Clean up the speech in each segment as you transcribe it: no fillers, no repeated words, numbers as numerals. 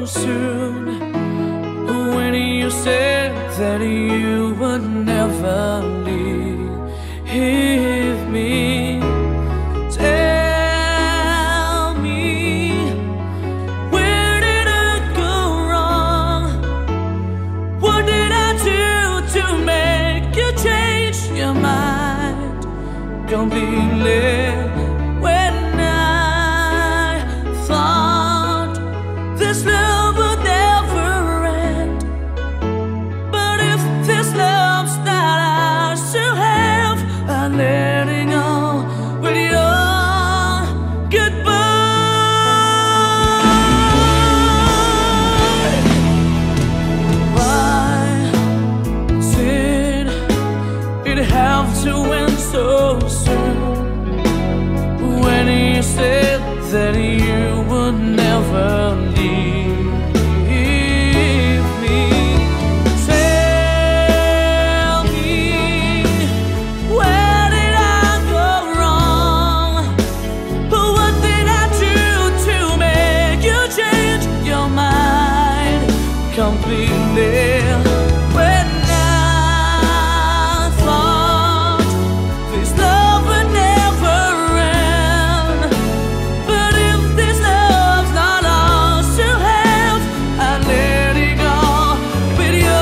soon when you said that you would never leave me. Tell me, where did I go wrong? What did I do to make you change your mind completely? When I thought this love would never end, but if this love's not ours to have, I'm letting go with your goodbye. Why did it have to end so soon when you said that you would never leave me? Tell me, where did I go wrong? What did I do to make you change your mind completely? When I thought this love would never end, but if this love's not ours to have, I let it go with your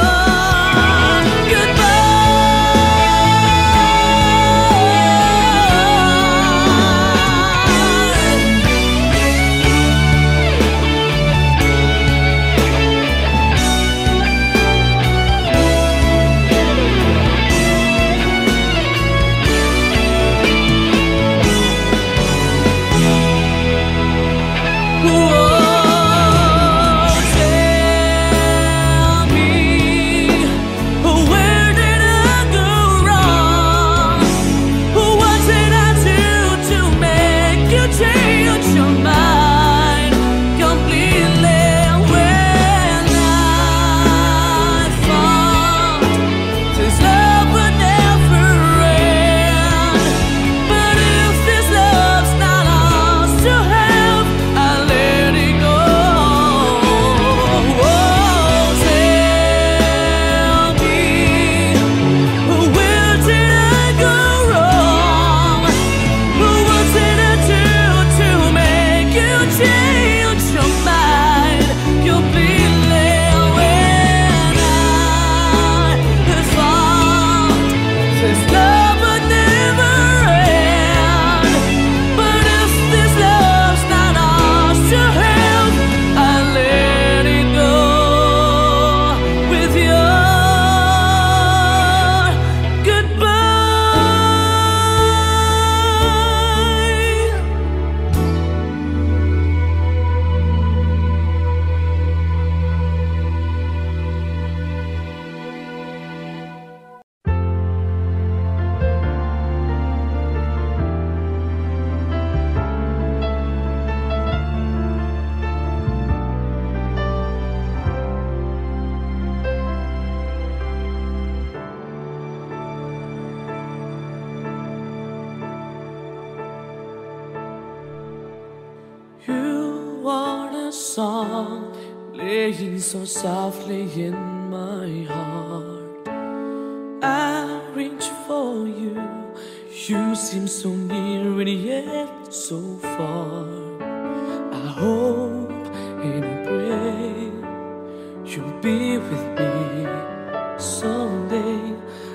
song playing so softly in my heart. I reach for you, you seem so near and yet so far. I hope and pray you'll be with me someday.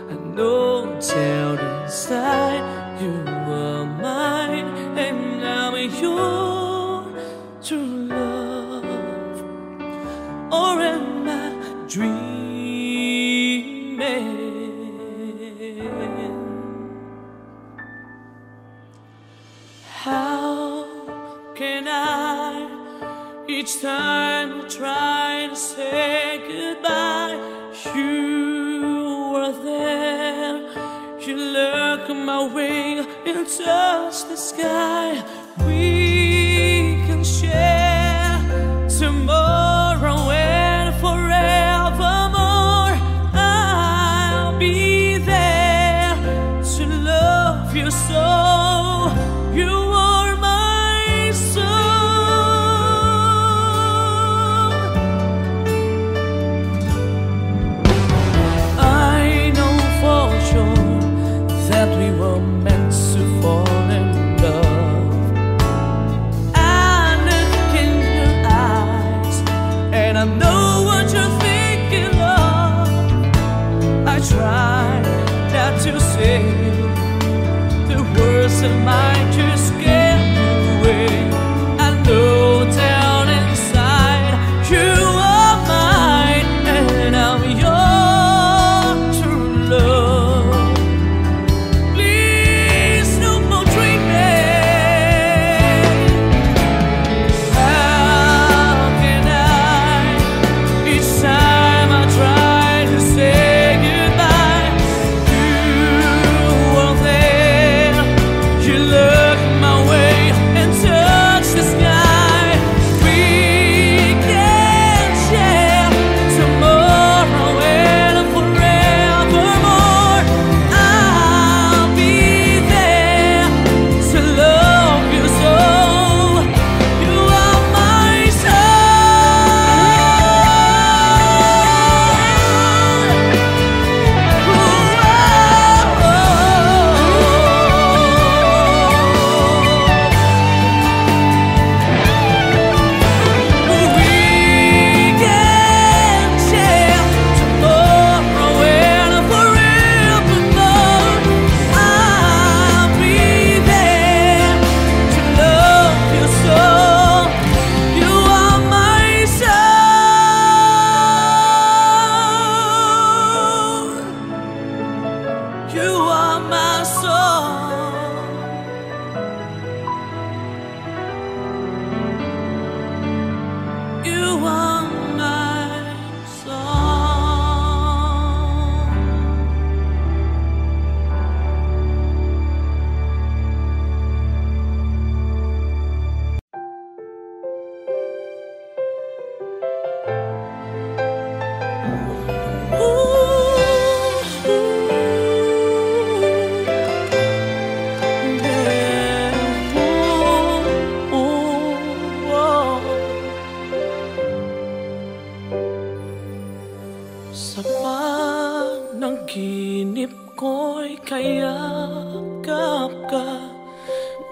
I know down inside you are mine, and I'm yours true love. Or am I dreaming? How can I, each time I try to say goodbye, you were there, you look my way and touch the sky. We can share tomorrow and forevermore. I'll be there to love you so. You are my soul.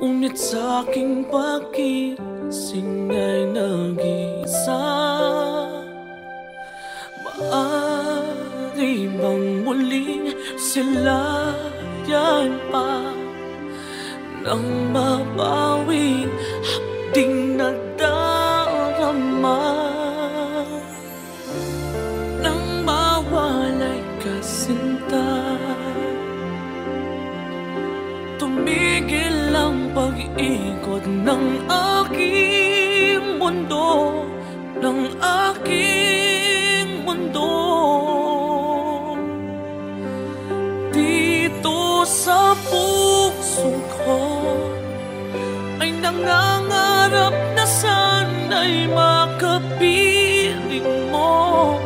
Ngunit sa aking pagising ay nag-iisa. Maaari bang muling silayan pa nang mabawing hapding nadarama, nang mawalay ka sinta? Tumigil ang pag-ikot ng aking mundo, ng aking mundo. Dito sa puso ko ay nangangarap na sana'y makapiling mo.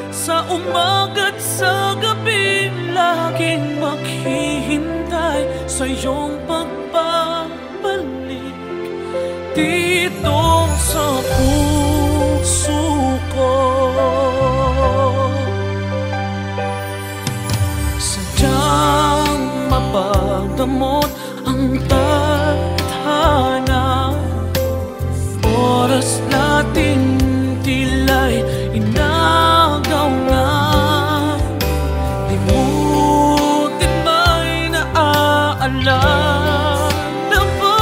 Sa umaga't sa gabi laging maghihintay sa iyong pagbabalik dito sa puso ko. Sadyang mapagdamot ang tadhana, oras natin tila'y inagaw na. Limutin ba'y naaalala ba?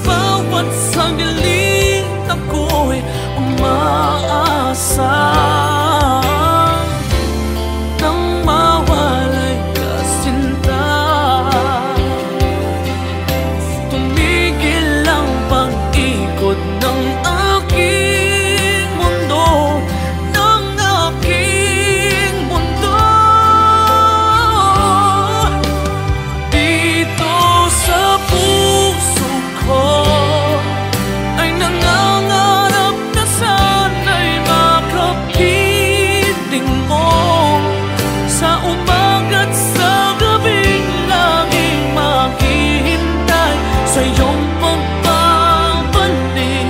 Bawat sandaling ako'y umaasa nang mawalay ka sinta. Tumigil ang pag-ikot ng aking mundo, ng aking mundo. Dito sa puso ko ay nangangarap na sana'y makapiling mo. Sa umaga't sa gabing laging maghihintay sa iyong pagbabalik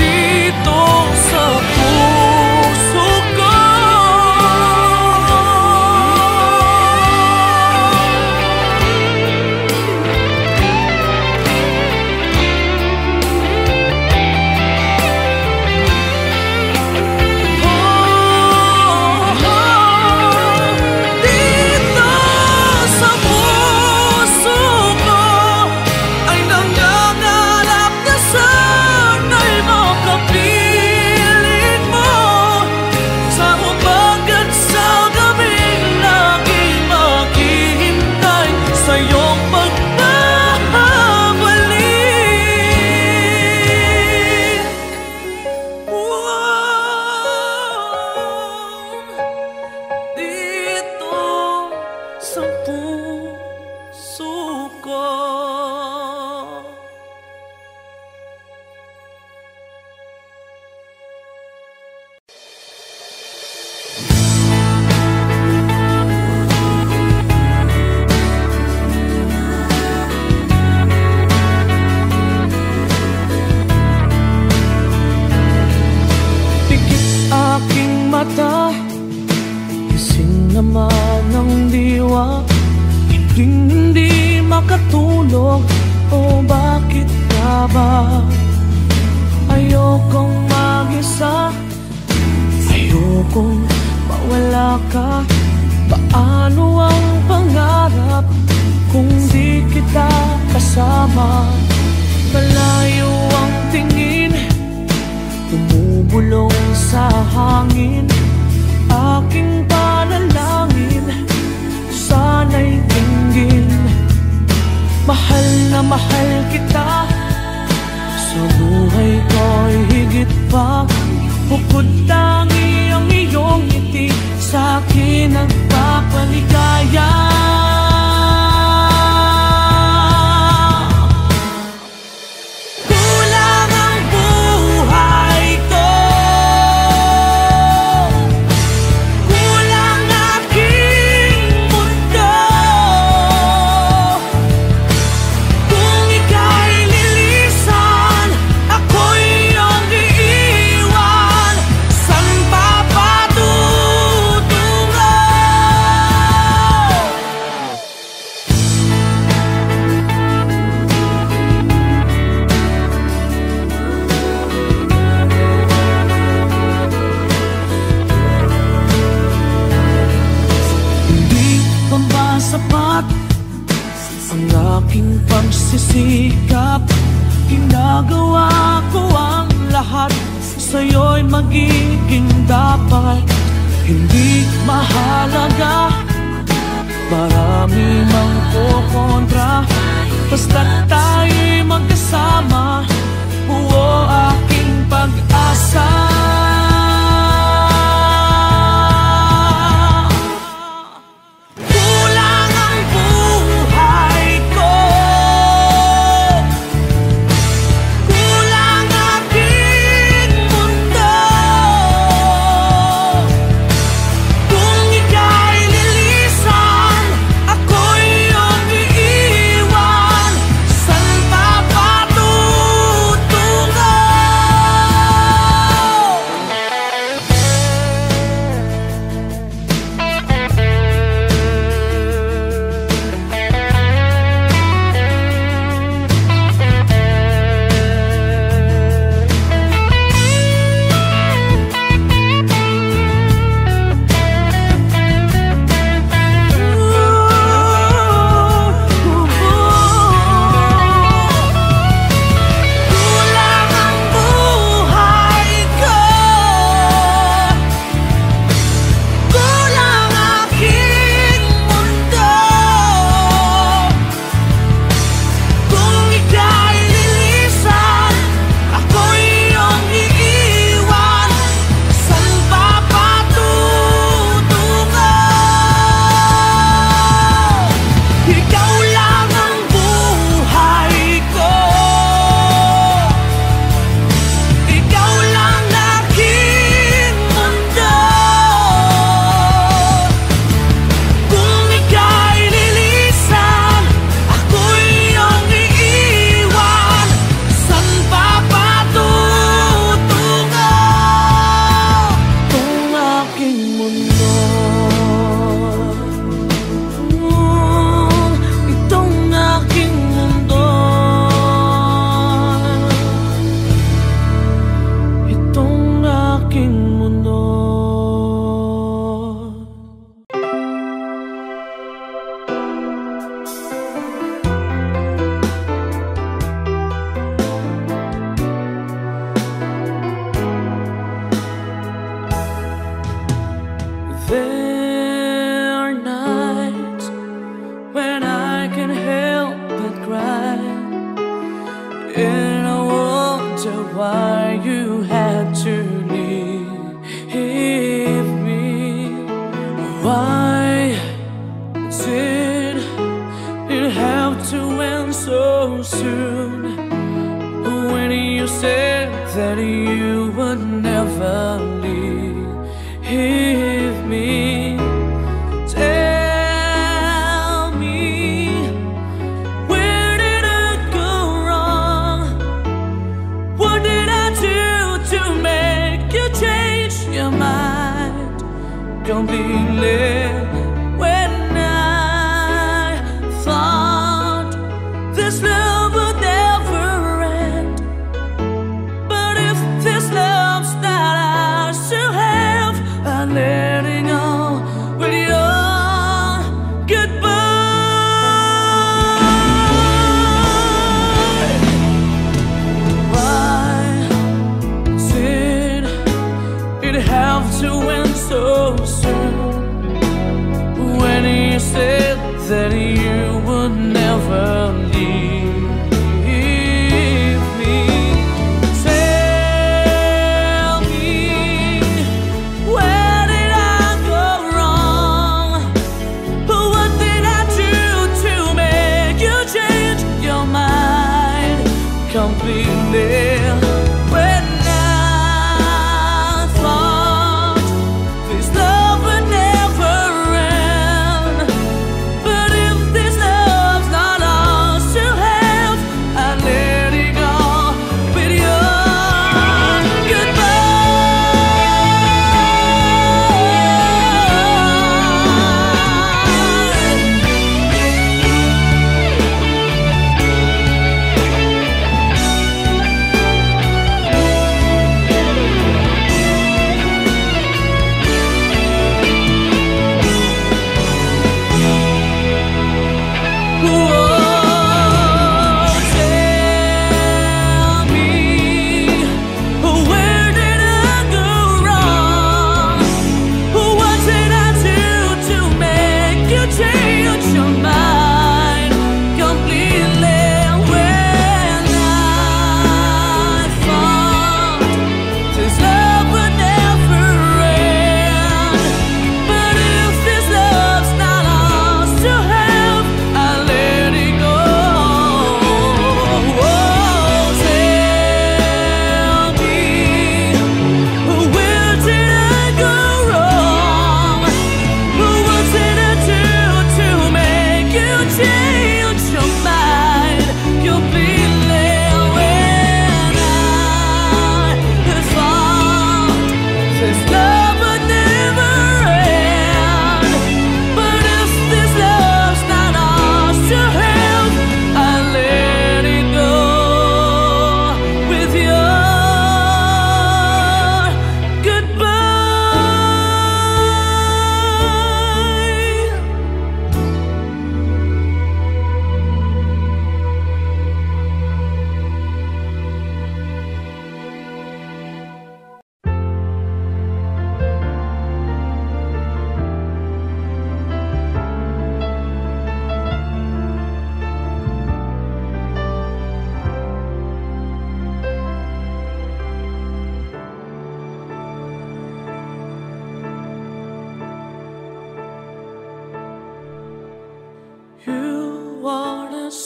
dito sa puso ko. Dito sa puso ko ay nangangarap na sana'y makapiling mo. Sa umaga't sa gabing laging maghihintay sa iyong pagbabalik. Dito sa puso ko. Pikit aking mata, gising naman ang diwa. Hindi makatulog, o bakit ka ba? Ayokong mag-isa, ayokong mawala ka. Paano ang pangarap kung di kita kasama? Malayo ang tingin, bumubulong sa hangin. Aking panalangin, sana'y tinggin. Mahal na mahal kita, sa buhay ko'y higit pa. Bukod tangi ang iyong ngiti, sa akin nagpapaligaya. Kulang ang buhay ko, kulang aking mundo. Kung ika'y lilisan, ako'y iyong iiwan. San pa patungo? aking pagsisikap, ginagawa ko ang lahat, sa'yo'y magiging dapat. Hindi mahalaga, marami mang kukontra, basta't tayo'y magkasama, buo aking pag-asa.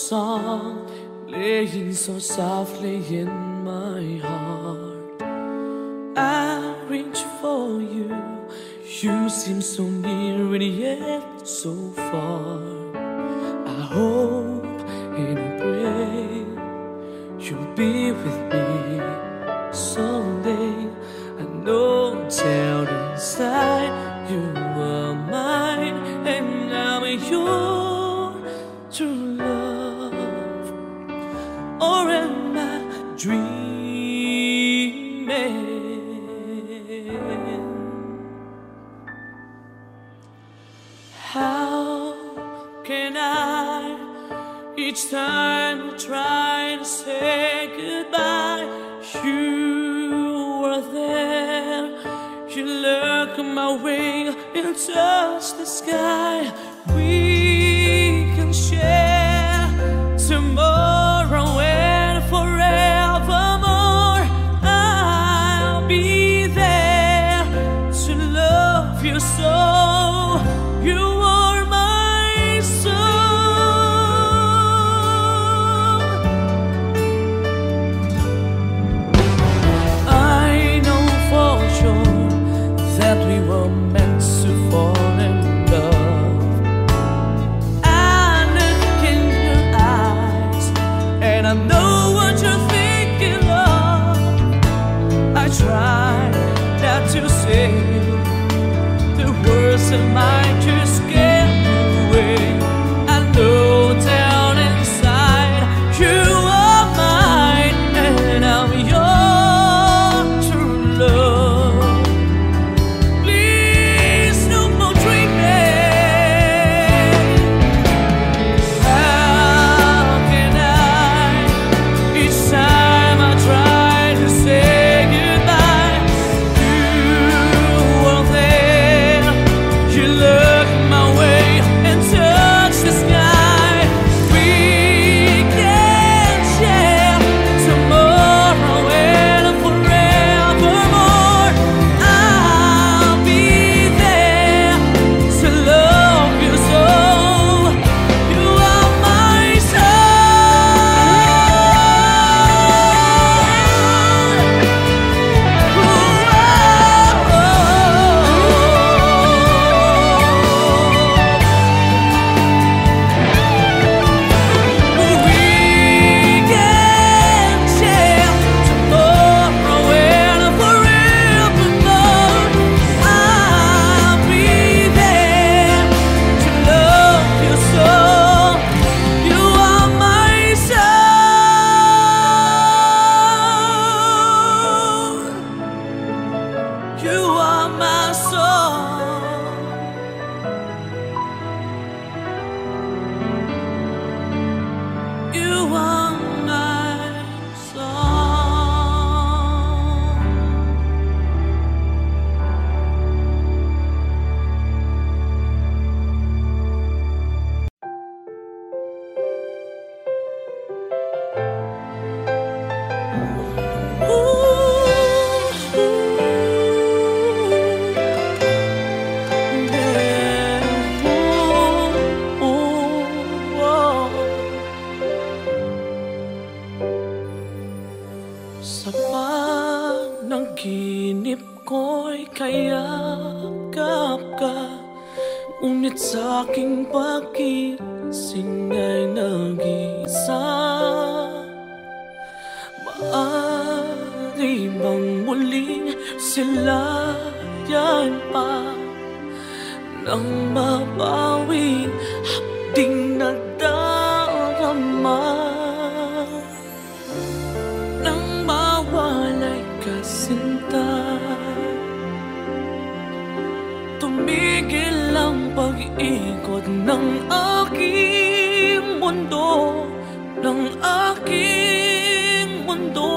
song playing so softly in my heart. I reach for you, you seem so near and yet so far. I hope and I pray you'll be with me someday. I know down inside you are mine, and I'm your true love. Or am I dreaming? How can I, each time I try to say goodbye, you are there. You look my way and touch the sky. We can share tomorrow and forevermore. I'll be there to love you so. You are my soul. I know for sure that we were meant to fall in love. I look in your eyes and I know what you're thinking of. I try not to say the words that might just get away. I know down inside you are mine, and I'm your true love. Please, no more dreaming. How can I, each time I try to say goodbye, you are there. You look my way and touch the sky. We can share tomorrow and forevermore. I'll be there to love you so. You are my Sa panaginip ko'y kayakap ka, ngunit sa'king pagkising ay nag-isa. Maaari bang muling silayan pa nang mabawing hapding nagdarama? Sinta, tumigil ang pag-ikot ng aking mundo, ng aking mundo.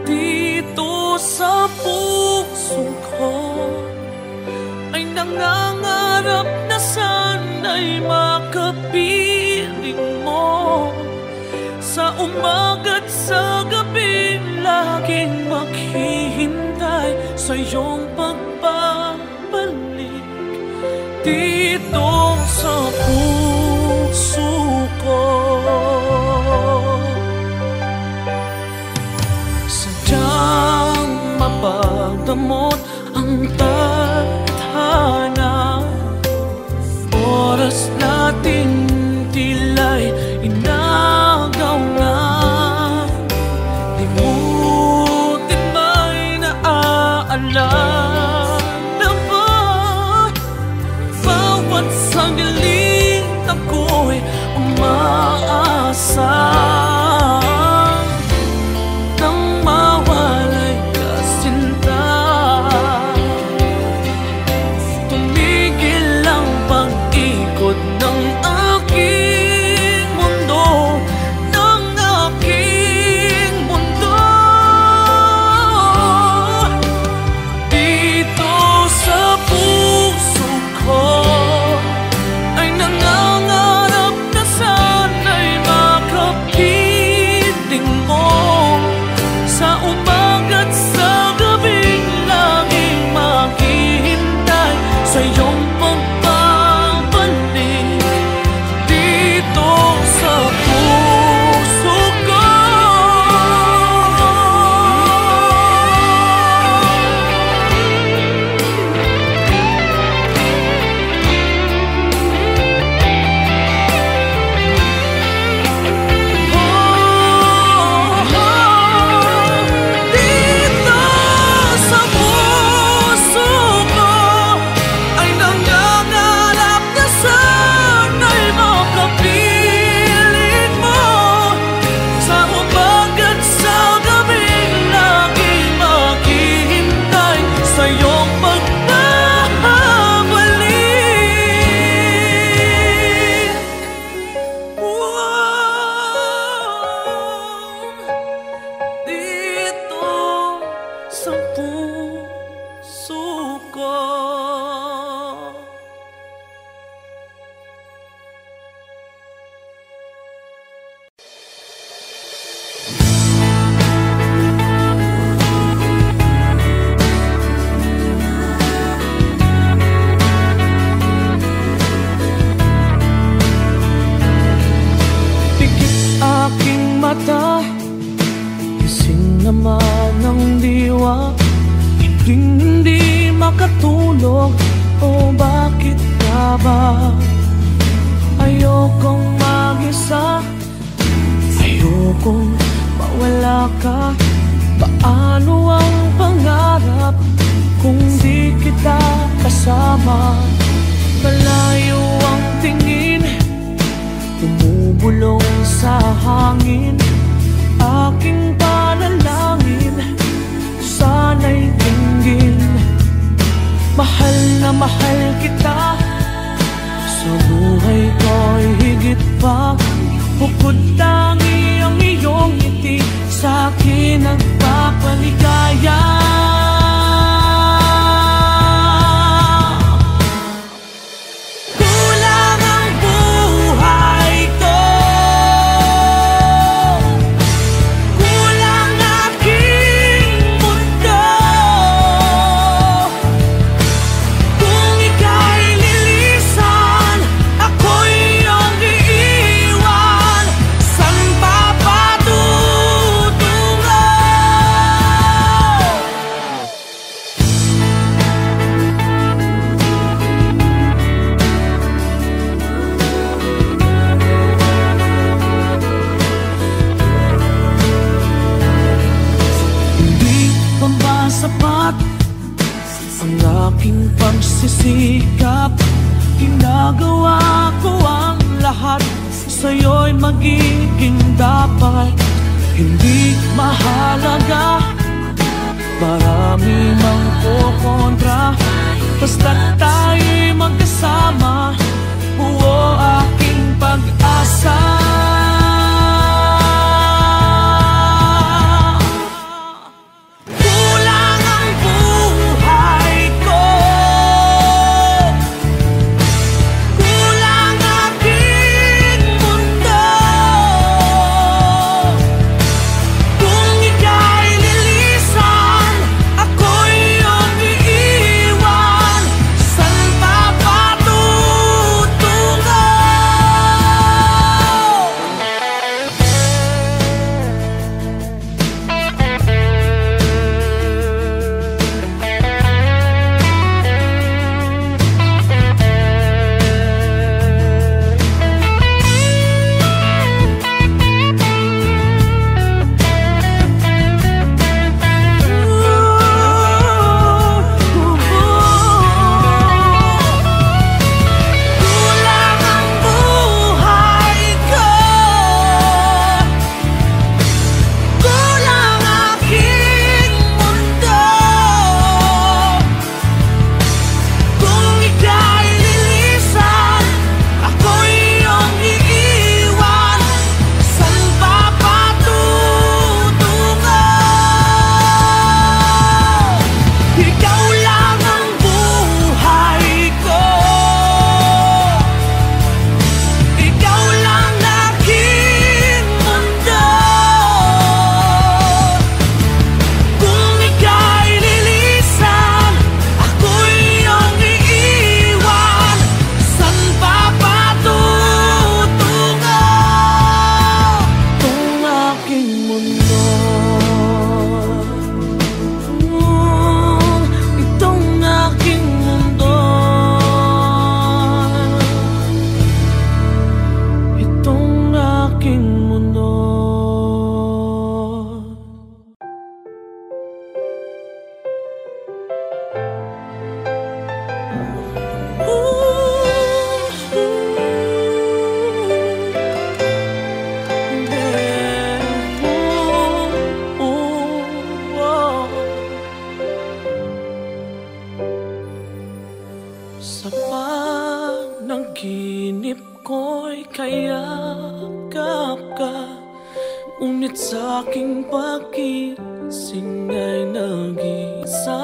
Dito sa puso ko ay nangangarap na sana'y makapiling mo. Sa umaga't sa gabi, laging maghihintay sa iyong pagbabalik dito sa puso. umaasa nang mawalay ka sinta. Tumigil ang pag-ikot ng aking mundo, ng aking mundo. Dito sa puso ko ay nangangarap na sana'y makapiling mo. Sa umaga't sa gabing laging maghihintay sa iyong pagbabalik. Dito sa puso ko. Dito sa puso ko ay nangangarap na sana'y makapiling mo. Sa umaga't sa gabing laging maghihintay sa iyong pagbabalik. Dito sa puso ko. Pikit aking mata, gising naman ang diwa. Hindi makatulog, o bakit ka ba? Ayokong mag-isa, ayokong mawala ka. Paano ang pangarap kung di kita kasama? Malayo ang tingin, bumubulong sa hangin. Aking panalangin, sana'y tinggil. Mahal na mahal kita, sa buhay ko'y higit pa. Bukod tangi ang iyong ngiti, sa akin nagpapaligaya. Kulang ang buhay ko, kulang aking mundo. Kung ika'y lilisan, ako'y iyong iiwan. San pa patungo? Hindi pa ba sapat ang aking pagsisikap? Ginagawa ko ang lahat, sa'yo'y magiging dapat. Hindi mahalaga, marami mang kukontra, basta't tayo'y magkasama. Buo aking pag-asa. Kulang ang buhay ko, kulang aking mundo. Kung ika'y lilisan, ako'y iyong iiwan. San pa patungo? aking mundo. Sa panaginip ko'y kayakap ka, ngunit sa'king pagising ay nag-isa.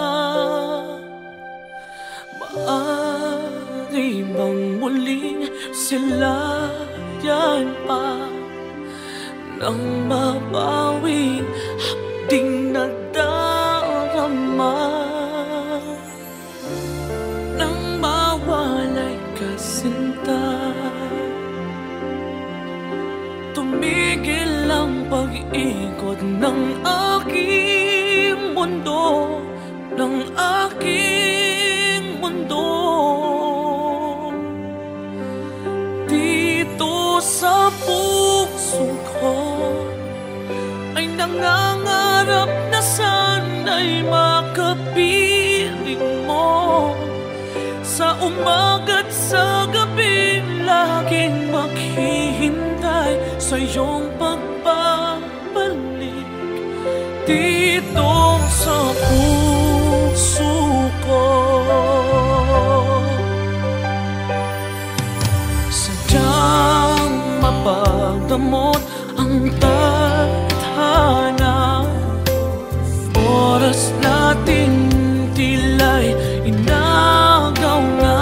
Maaari bang muling silayan pa nang mabawi hapding nadarama? Nang mawalay ka sinta, tumigil ang pag-ikot ng aking mundo, ng aking mundo. Dito sa puso ko ay nangangarap na sana'y makapiling mo. Sa umaga't sa gabi, laging maghihintay sa iyong pagbabalik dito sa puso ko. Sadyang mapagdamot ang tadhana, oras natin tila'y inagaw na.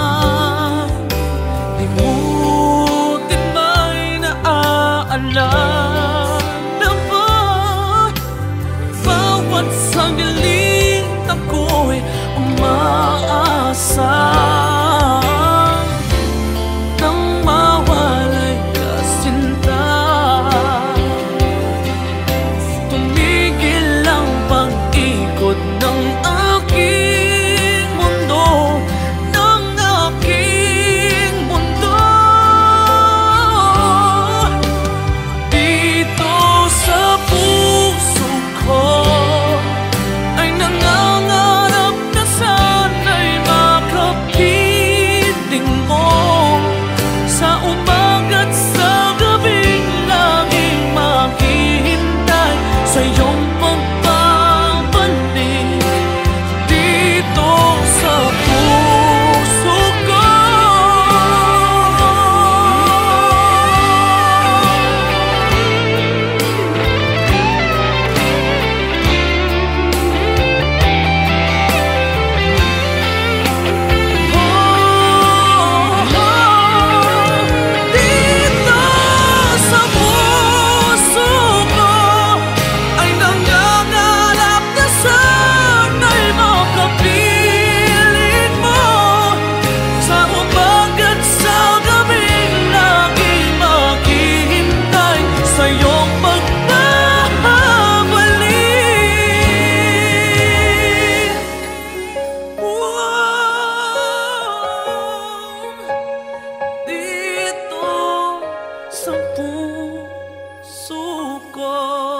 Limutin ba'y naaalala ba? Bawat sandali ako'y umaasa nang mawalay ka sinta. Tumigil ang pag-ikot ng aking mundo, ng aking mundo. Dito sa puso ko ay nangangarap na sana'y makapiling mo. Sa umaga't sa gabing laging maghihintay sa iyong pagbabalik dito sa puso ko. Dito sa puso ko ay nangangarap na sana'y makapiling mo. Sa umaga't sa gabing laging maghihintay sa iyong pagbabalik. Dito sa puso ko.